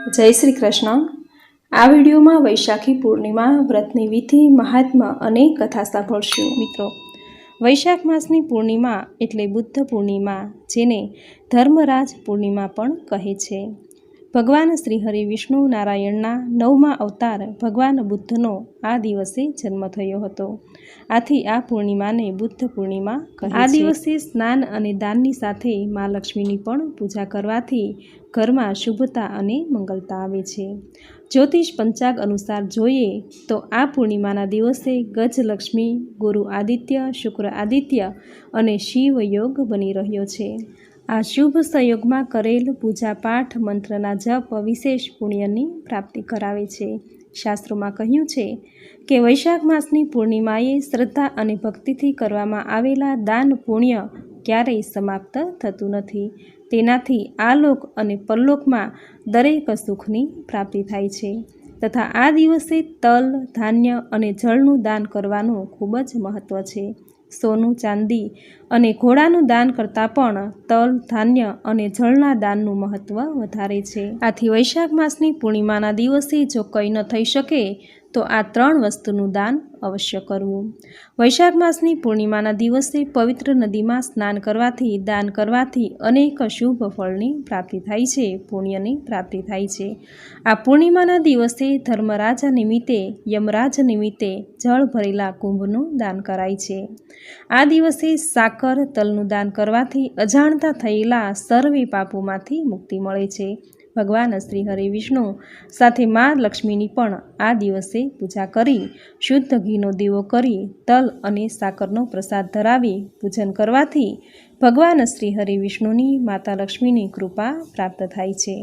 જય શ્રી કૃષ્ણ। આ વિડીયોમાં વૈશાખી પૂર્ણિમા વ્રતની વિધિ, મહાત્મ્ય અને કથા સાંભળશું। મિત્રો, વૈશાખ માસની પૂર્ણિમા એટલે બુદ્ધ પૂર્ણિમા, જેને ધર્મરાજ પૂર્ણિમા પણ કહે છે। ભગવાન શ્રી હરિ વિષ્ણુ નારાયણના 9મા અવતાર ભગવાન બુદ્ધનો આ દિવસે જન્મ થયો હતો। આથી આ પૂર્ણિમાને બુદ્ધ પૂર્ણિમા કહે છે। આ દિવસે સ્નાન અને દાનની સાથે મા લક્ષ્મીની પણ પૂજા કરવાથી ઘરમાં શુભતા અને મંગલતા આવે છે। જ્યોતિષ પંચાગ અનુસાર જોઈએ તો આ પૂર્ણિમાના દિવસે ગજલક્ષ્મી, ગુરુ આદિત્ય, શુક્ર આદિત્ય અને શિવ યોગ બની રહ્યો છે। આ શુભ સંયોગમાં કરેલ પૂજા પાઠ મંત્રના જપ વિશેષ પુણ્યની પ્રાપ્તિ કરાવે છે। શાસ્ત્રોમાં કહ્યું છે કે વૈશાખ માસની પૂર્ણિમાએ શ્રદ્ધા અને ભક્તિથી કરવામાં આવેલા દાન પુણ્ય ક્યારેય સમાપ્ત થતું નથી। તેનાથી આલોક અને પરલોકમાં દરેક સુખની પ્રાપ્તિ થાય છે તથા આ દિવસે તલ, ધાન્ય અને જળનું દાન કરવાનું ખૂબ જ મહત્ત્વ છે। સોનું, ચાંદી અને ઘોડાનું દાન કરતાં પણ તલ, ધાન્ય અને જળના દાનનું મહત્ત્વ વધારે છે। આથી વૈશાખ માસની પૂર્ણિમાના દિવસે જો કંઈ ન થઈ શકે તો આ 3 વસ્તુનું દાન અવશ્ય કરવું। વૈશાખ માસની પૂર્ણિમાના દિવસે પવિત્ર નદીમાં સ્નાન કરવાથી, દાન કરવાથી અનેક શુભ ફળની પ્રાપ્તિ થાય છે, પુણ્યની પ્રાપ્તિ થાય છે। આ પૂર્ણિમાના દિવસે ધર્મરાજા નિમિત્તે, યમરાજ નિમિત્તે જળ ભરેલા કુંભનું દાન કરાય છે। આ દિવસે સાકર, તલનું દાન કરવાથી અજાણતા થયેલા સર્વે પાપોમાંથી મુક્તિ મળે છે। ભગવાન શ્રી હરિ વિષ્ણુ સાથે મા લક્ષ્મીની પણ આ દિવસે પૂજા કરી, શુદ્ધ ઘીનો દીવો કરી, તલ અને સાકરનો પ્રસાદ ધરાવી પૂજન કરવાથી ભગવાન શ્રી હરિ વિષ્ણુની માતા લક્ષ્મીની કૃપા પ્રાપ્ત થાય છે।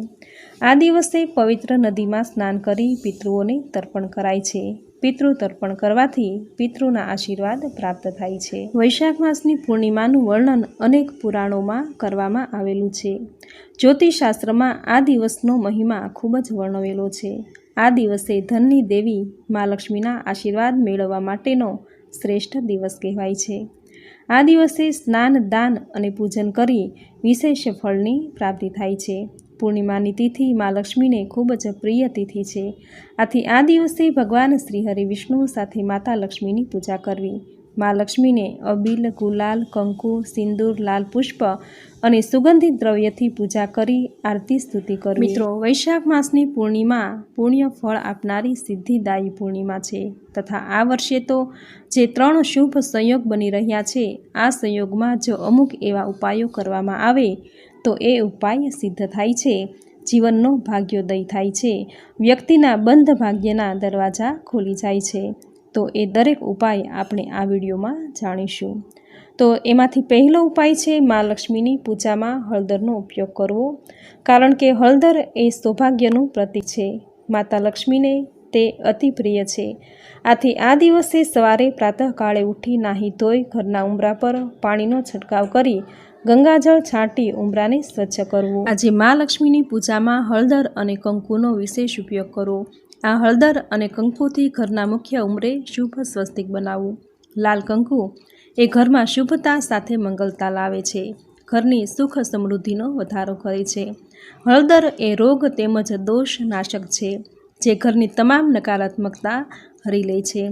આ દિવસે પવિત્ર નદીમાં સ્નાન કરી પિતૃઓને તર્પણ કરાય છે। પિતૃ તર્પણ કરવાથી પિતૃના આશીર્વાદ પ્રાપ્ત થાય છે। વૈશાખ માસની પૂર્ણિમાનું વર્ણન અનેક પુરાણોમાં કરવામાં આવેલું છે। જ્યોતિષશાસ્ત્રમાં આ દિવસનો મહિમા ખૂબ જ વર્ણવેલો છે। આ દિવસે ધનની દેવી મા લક્ષ્મીના આશીર્વાદ મેળવવા માટેનો શ્રેષ્ઠ દિવસ કહેવાય છે। આ દિવસે સ્નાન, દાન અને પૂજન કરી વિશેષ ફળની પ્રાપ્તિ થાય છે। પૂર્ણિમાની તિથિ મા લક્ષ્મીને ખૂબ જ પ્રિય તિથિ છે। આથી આ દિવસે ભગવાન શ્રી હરિ વિષ્ણુ સાથે માતા લક્ષ્મીની પૂજા કરવી। મા લક્ષ્મીને અબીલ, ગુલાલ, કંકુ, સિંદૂર, લાલ પુષ્પ અને સુગંધિત દ્રવ્યથી પૂજા કરી આરતી સ્તુતિ કરવી। મિત્રો, વૈશાખ માસની પૂર્ણિમા પુણ્ય ફળ આપનારી સિદ્ધિદાયી પૂર્ણિમા છે તથા આ વર્ષે તો જે 3 શુભ સંયોગ બની રહ્યા છે, આ સંયોગમાં જો અમુક એવા ઉપાયો કરવામાં આવે તો એ ઉપાય સિદ્ધ થાય છે, જીવનનો ભાગ્યોદય થાય છે, વ્યક્તિના બંધ ભાગ્યના દરવાજા ખોલી જાય છે। તો એ દરેક ઉપાય આપણે આ વિડીયોમાં જાણીશું। તો એમાંથી પહેલો ઉપાય છે મા લક્ષ્મીની પૂજામાં હળદરનો ઉપયોગ કરવો, કારણ કે હળદર એ સૌભાગ્યનું પ્રતીક છે। માતા લક્ષ્મીને તે અતિ પ્રિય છે। આથી આ દિવસે સવારે પ્રાતઃકાળે ઉઠી નાહી ધોઈ ઘરના ઉંબરા પર પાણીનો છંટકાવ કરી ગંગાજળ છાંટી ઉંબરાને સ્વચ્છ કરવું। આજે મા લક્ષ્મીની પૂજામાં હળદર અને કંકુનો વિશેષ ઉપયોગ કરવો। આ હળદર અને કંકુથી ઘરના મુખ્ય ઉંબરે શુભ સ્વસ્તિક બનાવવું। લાલ કંકુ એ ઘરમાં શુભતા સાથે મંગલતા લાવે છે, ઘરની સુખ સમૃદ્ધિનો વધારો કરે છે। હળદર એ રોગ તેમજ દોષ નાશક છે, જે ઘરની તમામ નકારાત્મકતા હરી લે છે।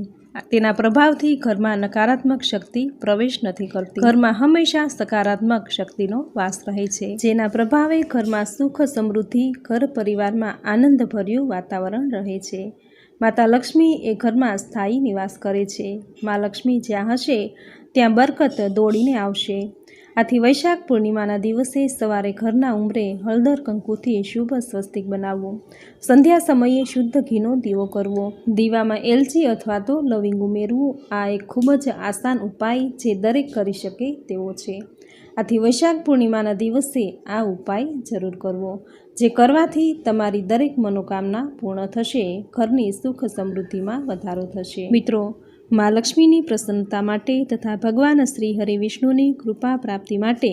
તેના પ્રભાવથી ઘરમાં નકારાત્મક શક્તિ પ્રવેશ નથી કરતી, ઘરમાં હંમેશા સકારાત્મક શક્તિનો વાસ રહે છે, જેના પ્રભાવે ઘરમાં સુખ સમૃદ્ધિ, ઘર પરિવારમાં આનંદભર્યું વાતાવરણ રહે છે। માતા લક્ષ્મી એ ઘરમાં સ્થાયી નિવાસ કરે છે। મા લક્ષ્મી જ્યાં હશે ત્યાં બરકત દોડીને આવશે। આથી વૈશાખ પૂર્ણિમાના દિવસે સવારે ઘરના ઉંબરે હળદર કંકુથી શુભ સ્વસ્તિક બનાવવું। સંધ્યા સમયે શુદ્ધ ઘીનો દીવો કરવો, દીવામાં એલચી અથવા તો લવિંગ ઉમેરવું। આ એક ખૂબ જ આસાન ઉપાય જે દરેક કરી શકે તેવો છે। આથી વૈશાખ પૂર્ણિમાના દિવસે આ ઉપાય જરૂર કરવો, જે કરવાથી તમારી દરેક મનોકામના પૂર્ણ થશે, ઘરની સુખ સમૃદ્ધિમાં વધારો થશે। મિત્રો, મા લક્ષ્મીની પ્રસન્નતા માટે તથા ભગવાન શ્રી હરિ વિષ્ણુની કૃપા પ્રાપ્તિ માટે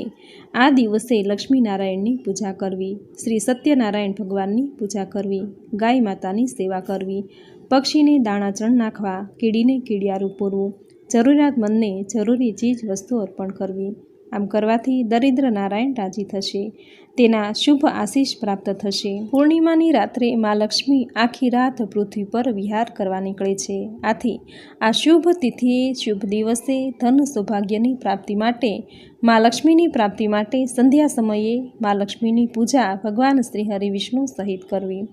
આ દિવસે લક્ષ્મીનારાયણની પૂજા કરવી, શ્રી સત્યનારાયણ ભગવાનની પૂજા કરવી, ગાય માતાની સેવા કરવી, પક્ષીને દાણાચણ નાખવા, કીડીને કીડિયારું પૂરવું, જરૂરિયાતમંદને જરૂરી ચીજ વસ્તુ અર્પણ કરવી। આમ કરવાથી દરિદ્ર નારાયણ રાજી થશે, તેના શુભ આશીષ પ્રાપ્ત થશે. પૂર્ણિમાની રાત્રે મા લક્ષ્મી આખી રાત પૃથ્વી પર વિહાર કરવા નીકળે છે. આથી આ શુભ તિથિએ શુભ દિવસે ધન સૌભાગ્યની પ્રાપ્તિ માટે મા લક્ષ્મીની પ્રાપ્તિ માટે સંધ્યા સમયે મા લક્ષ્મીની પૂજા ભગવાન શ્રી હરિ વિષ્ણુ સહિત કરવી.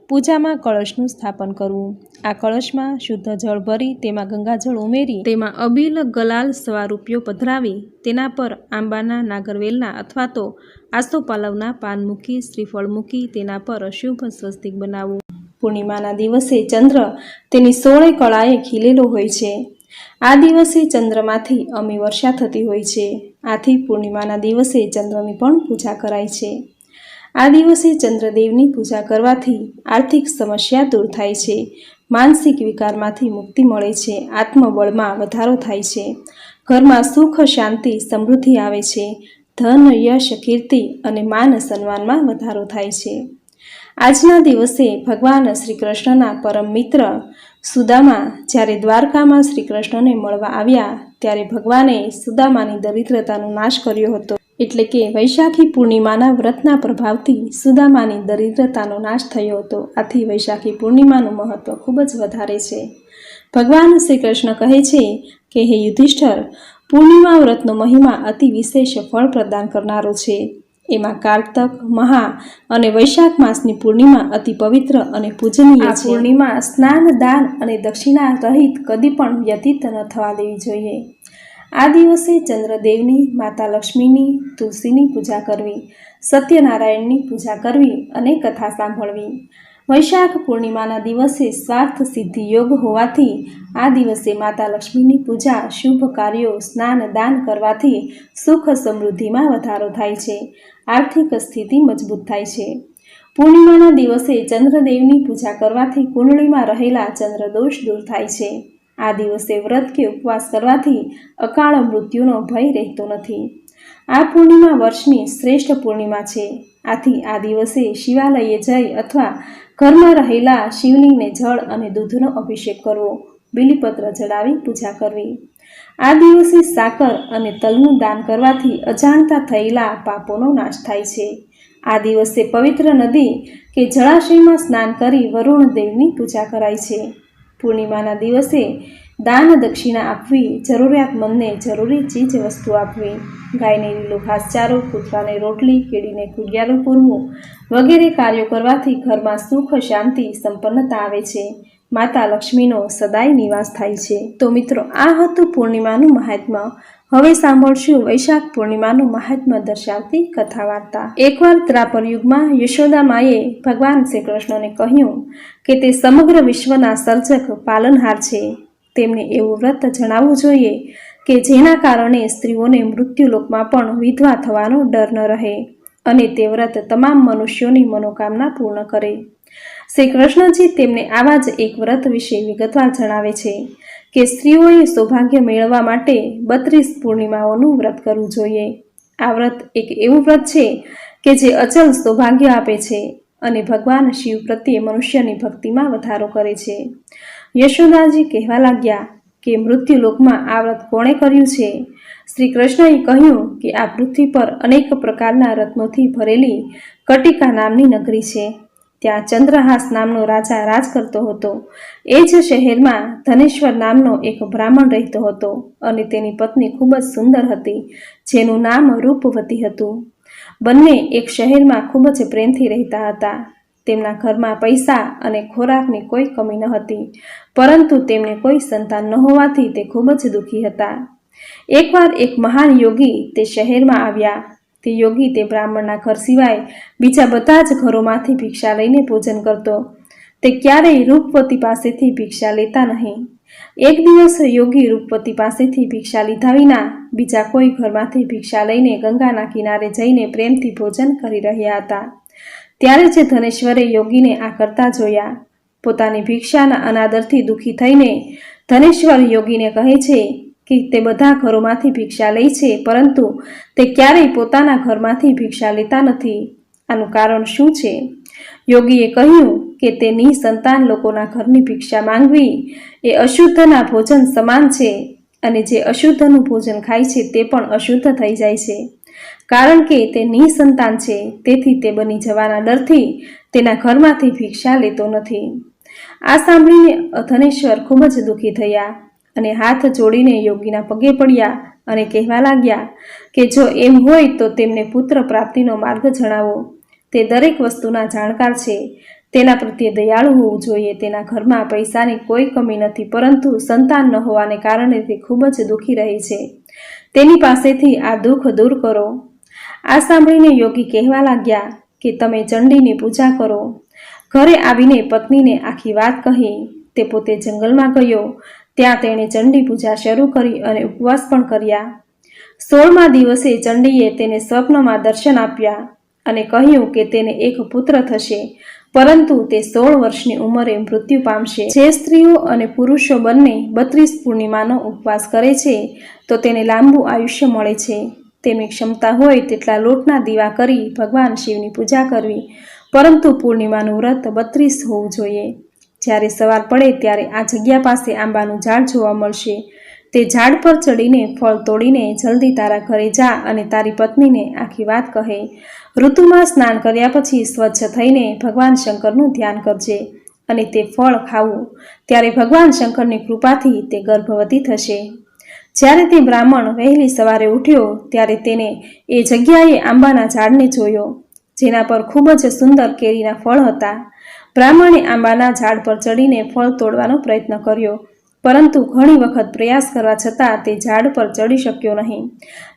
પૂજામાં કળશનું સ્થાપન કરવું. આ કળશમાં શુદ્ધ જળ ભરી તેમાં ગંગાજળ ઉમેરી તેમાં અબીલ ગલાલ સ્વરૂપિયો પધરાવી તેના પર આંબાના નાગરવેલના અથવા તો આસોપાલવના પાન મૂકી શ્રીફળ મૂકી તેના પર શુભ સ્વસ્તિક બનાવવું. પૂર્ણિમાના દિવસે ચંદ્ર તેની 16 કળાએ ખીલેલો હોય છે. આ દિવસે ચંદ્રમાંથી અમી વર્ષા થતી હોય છે. આથી પૂર્ણિમાના દિવસે ચંદ્રની પણ પૂજા કરાય છે. આ દિવસે ચંદ્રદેવની પૂજા કરવાથી આર્થિક સમસ્યા દૂર થાય છે, માનસિક વિકારમાંથી મુક્તિ મળે છે, આત્મબળમાં વધારો થાય છે, ઘરમાં સુખ શાંતિ સમૃદ્ધિ આવે છે, ધન યશ કીર્તિ અને માન સન્માનમાં વધારો થાય છે. આજના દિવસે ભગવાન શ્રી કૃષ્ણના પરમ મિત્ર સુદામા જ્યારે દ્વારકામાં શ્રી કૃષ્ણને મળવા આવ્યા ત્યારે ભગવાને સુદામાની દરિદ્રતાનો નાશ કર્યો હતો. એટલે કે વૈશાખી પૂર્ણિમાના વ્રતના પ્રભાવથી સુદામાની દરિદ્રતાનો નાશ થયો હતો. આથી વૈશાખી પૂર્ણિમાનું મહત્વ ખૂબ જ વધારે છે. ભગવાન શ્રી કૃષ્ણ કહે છે કે હે યુધિષ્ઠર, પૂર્ણિમા વ્રતનો મહિમા અતિ વિશેષ ફળ પ્રદાન કરનારો છે. એમાં કારતક, મહા અને વૈશાખ માસની પૂર્ણિમા અતિ પવિત્ર અને પૂજનીય છે. પૂર્ણિમા સ્નાન, દાન અને દક્ષિણા રહિત કદી પણ વ્યતીત ન થવા દેવી જોઈએ. આ દિવસે ચંદ્રદેવની, માતા લક્ષ્મીની, તુલસીની પૂજા કરવી, સત્યનારાયણની પૂજા કરવી અને કથા સાંભળવી. વૈશાખ પૂર્ણિમાના દિવસે સ્વાર્થ સિદ્ધિ યોગ હોવાથી આ દિવસે માતા લક્ષ્મીની પૂજા, શુભ કાર્યો, સ્નાન, દાન કરવાથી સુખ સમૃદ્ધિમાં વધારો થાય છે, આર્થિક સ્થિતિ મજબૂત થાય છે. પૂર્ણિમાના દિવસે ચંદ્રદેવની પૂજા કરવાથી કુંડળીમાં રહેલા ચંદ્રદોષ દૂર થાય છે. આ દિવસે વ્રત કે ઉપવાસ કરવાથી અકાળ મૃત્યુનો ભય રહેતો નથી. આ પૂર્ણિમા વર્ષની શ્રેષ્ઠ પૂર્ણિમા છે. આથી આ દિવસે શિવાલયે જઈ અથવા ઘરમાં રહેલા શિવલિંગને જળ અને દૂધનો અભિષેક કરવો, બીલીપત્ર ચડાવી પૂજા કરવી. આ દિવસે સાકર અને તલનું દાન કરવાથી અજાણતા થયેલા પાપોનો નાશ થાય છે. આ દિવસે પવિત્ર નદી કે જળાશયમાં સ્નાન કરી વરુણ દેવની પૂજા કરાય છે. પૂર્ણિમાના દિવસે દાન દક્ષિણા આપવી, જરૂરિયાતમંદને જરૂરી ચીજ વસ્તુ આપવી, ગાયને લીલો ઘાસચારો, કૂતરાને રોટલી, કીડીને કુડિયારું પૂરવું વગેરે કાર્યો કરવાથી ઘરમાં સુખ શાંતિ સંપન્નતા આવે છે, માતા લક્ષ્મીનો સદાય નિવાસ થાય છે. તો મિત્રો, આ હતું પૂર્ણિમાનું મહાત્મ્ય. હવે સાંભળશું વૈશાખ પૂર્ણિમાનું મહાત્મ્ય દર્શાવતી કથા વાર્તા. એકવાર ત્રાપર યુગમાં યશોદા માએ ભગવાન શ્રી કૃષ્ણને કહ્યું કે તે સમગ્ર વિશ્વના સર્જક પાલનહાર છે. તેમને એવું વ્રત જણાવવું જોઈએ કે જેના કારણે સ્ત્રીઓને મૃત્યુલોકમાં પણ વિધવા થવાનો ડર ન રહે અને તે વ્રત તમામ મનુષ્યોની મનોકામના પૂર્ણ કરે. શ્રી કૃષ્ણજી તેમને આવા જ એક વ્રત વિશે વિગતવાર જણાવે છે કે સ્ત્રીઓએ સૌભાગ્ય મેળવવા માટે 32 પૂર્ણિમાઓનું વ્રત કરવું જોઈએ. આ વ્રત એક એવું વ્રત છે કે જે અચલ સૌભાગ્ય આપે છે અને ભગવાન શિવ પ્રત્યે મનુષ્યની ભક્તિમાં વધારો કરે છે. યશોદાજી કહેવા લાગ્યા કે મૃત્યુલોકમાં આ વ્રત કોણે કર્યું છે? શ્રી કૃષ્ણએ કહ્યું કે આ પૃથ્વી પર અનેક પ્રકારના રત્નોથી ભરેલી કટિકા નામની નગરી છે. ત્યાં ચંદ્રહાસ નામનો રાજા રાજ કરતો હતો. એ જ શહેરમાં ધનેશ્વર નામનો એક બ્રાહ્મણ રહેતો હતો અને તેની પત્ની ખૂબ જ સુંદર હતી, જેનું નામ રૂપવતી હતું. બંને એક શહેરમાં ખૂબ જ પ્રેમથી રહેતા હતા. તેમના ઘરમાં પૈસા અને ખોરાકની કોઈ કમી ન હતી, પરંતુ તેમને કોઈ સંતાન ન હોવાથી તે ખૂબ જ દુઃખી હતા. એકવાર એક મહાન યોગી તે શહેરમાં આવ્યા. તે યોગી તે બ્રાહ્મણના ઘર સિવાય બીજા બધા જ ઘરોમાંથી ભિક્ષા લઈને ભોજન કરતો. તે ક્યારેય રૂપવતી પાસેથી ભિક્ષા લેતા નહીં. એક દિવસ યોગી રૂપવતી પાસેથી ભિક્ષા લીધા વિના બીજા કોઈ ઘરમાંથી ભિક્ષા લઈને ગંગાના કિનારે જઈને પ્રેમથી ભોજન કરી રહ્યા હતા. ત્યારે જ ધનેશ્વરે યોગીને આ કરતા જોયા. પોતાની ભિક્ષાના અનાદરથી દુઃખી થઈને ધનેશ્વર યોગીને કહે છે કે તે બધા ઘરોમાંથી ભિક્ષા લે છે, પરંતુ તે ક્યારેય પોતાના ઘરમાંથી ભિક્ષા લેતા નથી. આનું કારણ શું છે? યોગીએ કહ્યું કે તે નિસંતાન લોકોના ઘરની ભિક્ષા માંગવી એ અશુદ્ધના ભોજન સમાન છે અને જે અશુદ્ધનું ભોજન ખાય છે તે પણ અશુદ્ધ થઈ જાય છે. કારણ કે તે નિસંતાન છે, તેથી તે બની જવાના ડરથી તેના ઘરમાંથી ભિક્ષા લેતો નથી. આ સાંભળીને ધનેશ્વર ખૂબ જ દુઃખી થયા અને હાથ જોડીને યોગીના પગે પડ્યા અને કહેવા લાગ્યા કે જો એમ હોય તો તેમને પુત્ર પ્રાપ્તિનો માર્ગ જણાવો. તે દરેક વસ્તુના જાણકાર છે, તેના પ્રત્યે દયાળુ હોવું જોઈએ. તેના ઘરમાં પૈસાની કોઈ કમી નથી, પરંતુ સંતાન ન હોવાને કારણે તે ખૂબ જ દુઃખી રહે છે. તેની પાસેથી આ દુઃખ દૂર કરો. આ સાંભળીને યોગી કહેવા લાગ્યા કે તમે ચંડીની પૂજા કરો. ઘરે આવીને પત્નીને આખી વાત કહી. તે પોતે જંગલમાં ગયો. ત્યાં તેણે ચંડી પૂજા શરૂ કરી અને ઉપવાસ પણ કર્યા. 16મા દિવસે ચંડીએ તેને સ્વપ્નમાં દર્શન આપ્યા અને કહ્યું કે તેને એક પુત્ર થશે, પરંતુ તે 16 વર્ષની ઉંમરે મૃત્યુ પામશે. જે સ્ત્રીઓ અને પુરુષો બંને 32 પૂર્ણિમાનો ઉપવાસ કરે છે તો તેને લાંબુ આયુષ્ય મળે છે. તેમની ક્ષમતા હોય તેટલા લોટના દીવા કરી ભગવાન શિવની પૂજા કરવી, પરંતુ પૂર્ણિમાનું વ્રત 32 હોવું જોઈએ. જ્યારે સવાર પડે ત્યારે આ જગ્યા પાસે આંબાનું ઝાડ જોવા મળશે. તે ઝાડ પર ચડીને ફળ તોડીને જલ્દી તારા ઘરે જા અને તારી પત્નીને આખી વાત કહે. ઋતુમાં સ્નાન કર્યા પછી સ્વચ્છ થઈને ભગવાન શંકરનું ધ્યાન કરજે અને તે ફળ ખાવું. ત્યારે ભગવાન શંકરની કૃપાથી તે ગર્ભવતી થશે. જ્યારે તે બ્રાહ્મણ વહેલી સવારે ઉઠ્યો ત્યારે તેને એ જગ્યાએ આંબાના ઝાડને જોયો, જેના પર ખૂબ જ સુંદર કેરીના ફળ હતા. બ્રાહ્મણે આંબાના ઝાડ પર ચડીને ફળ તોડવાનો પ્રયત્ન કર્યો, પરંતુ ઘણી વખત પ્રયાસ કરવા છતાં તે ઝાડ પર ચડી શક્યો નહીં.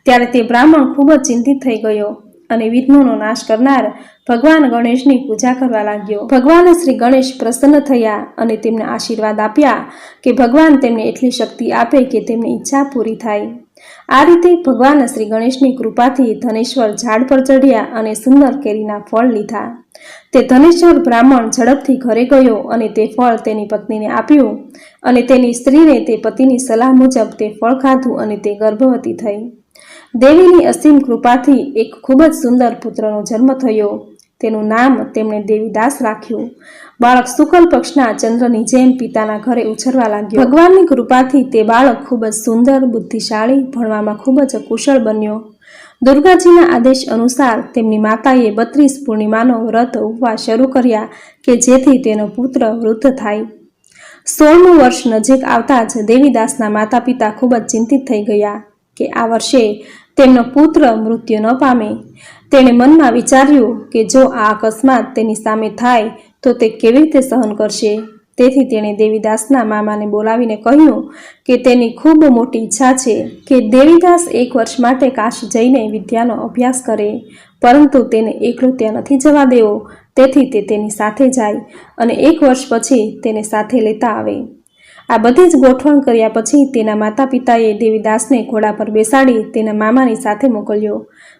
ત્યારે તે બ્રાહ્મણ ખૂબ જ ચિંતિત થઈ ગયો અને વિઘ્નોનો નાશ કરનાર ભગવાન ગણેશની પૂજા કરવા લાગ્યો. ભગવાન શ્રી ગણેશ પ્રસન્ન થયા અને તેમને આશીર્વાદ આપ્યા કે ભગવાન તેમને એટલી શક્તિ આપે કે તેમની ઈચ્છા પૂરી થાય. આ રીતે ભગવાન શ્રી ગણેશની કૃપાથી ધનેશ્વર ઝાડ પર ચઢ્યા અને સુંદર કેરીના ફળ લીધા. તે ધનેશ્વર બ્રાહ્મણ ઝડપથી ઘરે ગયો અને તે ફળ તેની પત્નીને આપ્યું અને તેની સ્ત્રીને તે પતિની સલાહ મુજબ તે ફળ ખાધું અને તે ગર્ભવતી થઈ. દેવીની અસીમ કૃપાથી એક ખૂબ જ સુંદર પુત્રનો જન્મ થયો. તેનું નામ તેમણે દેવીદાસ રાખ્યું. બાળક શુક્લ પક્ષના ચંદ્રની જેમ પિતાના ઘરે ઉછરવા લાગ્યો. ભગવાનની કૃપાથી તે બાળક ખૂબ જ સુંદર, બુદ્ધિશાળી, ભણવામાં ખૂબ જ કુશળ બન્યો. દુર્ગાજીના આદેશ અનુસાર તેમની માતાએ 32 પૂર્ણિમાનો વ્રત ઉપવાસ શરૂ કર્યા કે જેથી તેનો પુત્ર વૃદ્ધ થાય. 16મું વર્ષ નજીક આવતા જ દેવીદાસના માતા પિતા ખૂબ જ ચિંતિત થઈ ગયા કે આ વર્ષે તેમનો પુત્ર મૃત્યુ ન પામે. તેણે મનમાં વિચાર્યું કે જો આ અકસ્માત તેની સામે થાય તો તે કેવી રીતે સહન કરશે. તેથી તેણે દેવીદાસના મામાને બોલાવીને કહ્યું કે તેની ખૂબ મોટી ઈચ્છા છે કે દેવીદાસ 1 વર્ષ માટે કાશી જઈને વિદ્યાનો અભ્યાસ કરે, પરંતુ તેને એકલો ત્યાં નથી જવા દેવો. તેથી તે તેની સાથે જાય અને 1 વર્ષ પછી તેને સાથે લેતા આવે. આ બધી જ ગોઠવણ કર્યા પછી તેના માતા પિતાએ દેવીદાસને ઘોડા પર બેસાડી તેના મામાની સાથે મોકલ્યો,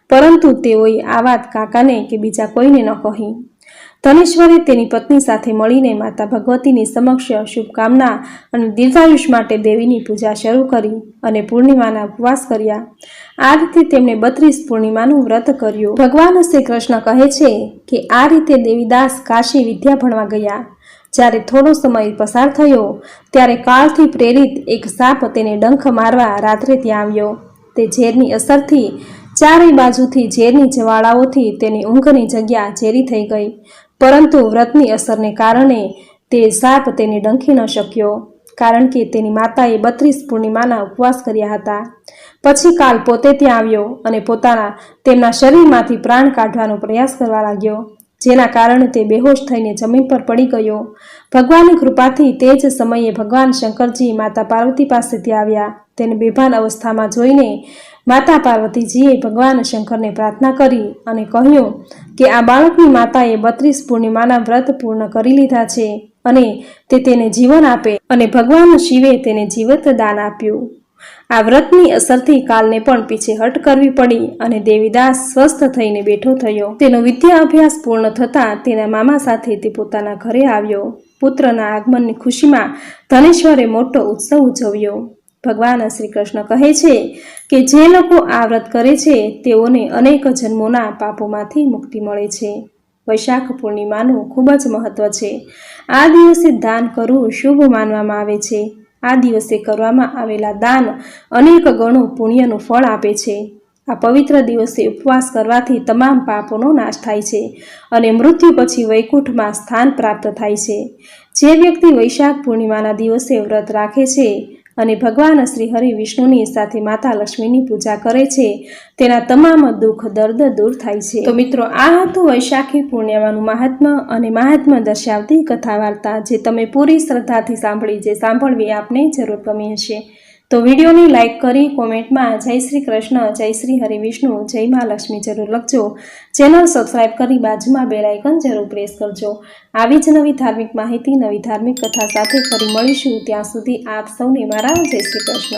પરંતુ તેઓએ આ વાત કાકાને કે બીજા કોઈને ન કહી. ધનેશ્વરે તેની પત્ની સાથે મળીને માતા ભગવતીની સમક્ષ શુભકામના અને દીર્ઘાયુષ માટે દેવીની પૂજા શરૂ કરી અને પૂર્ણિમાના ઉપવાસ કર્યા. આ રીતે તેમણે 32 પૂર્ણિમાનું વ્રત કર્યું. ભગવાન શ્રી કૃષ્ણ કહે છે કે આ રીતે દેવીદાસ કાશી વિદ્યા ભણવા ગયા. જ્યારે થોડો સમય પસાર થયો ત્યારે કાળથી પ્રેરિત એક સાપ તેને ડંખ મારવા રાત્રે ત્યાં આવ્યો. તે ઝેરની અસરથી ચારે બાજુથી ઝેરની જ્વાળાઓથી તેની ઊંઘની જગ્યા ઝેરી થઈ ગઈ, પરંતુ વ્રતની અસરને કારણે તે સાપ તેને ડંખી ન શક્યો, કારણ કે તેની માતાએ 32 પૂર્ણિમાના ઉપવાસ કર્યા હતા. પછી કાલ પોતે ત્યાં આવ્યો અને તેમના શરીરમાંથી પ્રાણ કાઢવાનો પ્રયાસ કરવા લાગ્યો, જેના કારણે તે બેહોશ થઈને જમીન પર પડી ગયો. ભગવાનની કૃપાથી તે જ સમયે ભગવાન શંકરજી માતા પાર્વતી પાસેથી આવ્યા. તેને બેભાન અવસ્થામાં જોઈને માતા પાર્વતીજીએ ભગવાન શંકરને પ્રાર્થના કરી અને કહ્યું કે આ બાળકની માતાએ 32 પૂર્ણિમાના વ્રત પૂર્ણ કરી લીધા છે અને તે તેને જીવન આપે, અને ભગવાન શિવે તેને જીવત દાન આપ્યું. આ વ્રતની અસરથી કાલને પણ પીછેહટ કરવી પડી અને દેવીદાસ સ્વસ્થ થઈને બેઠો થયો. તેનો વિદ્યા અભ્યાસ પૂર્ણ થતાં તેના મામા સાથે તે પોતાના ઘરે આવ્યો. પુત્રના આગમનની ખુશીમાં ધનેશ્વરે મોટો ઉત્સવ ઉજવ્યો. ભગવાન શ્રી કૃષ્ણ કહે છે કે જે લોકો આ વ્રત કરે છે તેઓને અનેક જન્મોના પાપોમાંથી મુક્તિ મળે છે. વૈશાખ પૂર્ણિમાનું ખૂબ જ મહત્વ છે. આ દિવસે દાન કરવું શુભ માનવામાં આવે છે. આ દિવસે કરવામાં આવેલા દાન અનેક ગણું પુણ્યનું ફળ આપે છે. આ પવિત્ર દિવસે ઉપવાસ કરવાથી તમામ પાપોનો નાશ થાય છે અને મૃત્યુ પછી વૈકુંઠમાં સ્થાન પ્રાપ્ત થાય છે. જે વ્યક્તિ વૈશાખ પૂર્ણિમાના દિવસે વ્રત રાખે છે અને ભગવાન શ્રી હરિ વિષ્ણુની સાથે માતા લક્ષ્મીની પૂજા કરે છે, તેના તમામ દુઃખ દર્દ દૂર થાય છે. તો મિત્રો, આ હતું વૈશાખી પૂર્ણિમાનું મહાત્મ્ય અને મહાત્મ્ય દર્શાવતી કથા વાર્તા, જે તમે પૂરી શ્રદ્ધાથી સાંભળી, જે સાંભળવી આપને જરૂર ગમી હશે. તો વિડીયોને લાઇક કરી કોમેન્ટમાં જય શ્રી કૃષ્ણ, જય શ્રી હરિ વિષ્ણુ, જય મા લક્ષ્મી જરૂર લખજો. ચેનલ સબસ્ક્રાઈબ કરી બાજુમાં બેલ આઇકન જરૂર પ્રેસ કરજો. આવી જ નવી ધાર્મિક માહિતી, નવી ધાર્મિક કથા સાથે ફરી મળીશું. ત્યાં સુધી આપ સૌને મારા જય શ્રી કૃષ્ણ.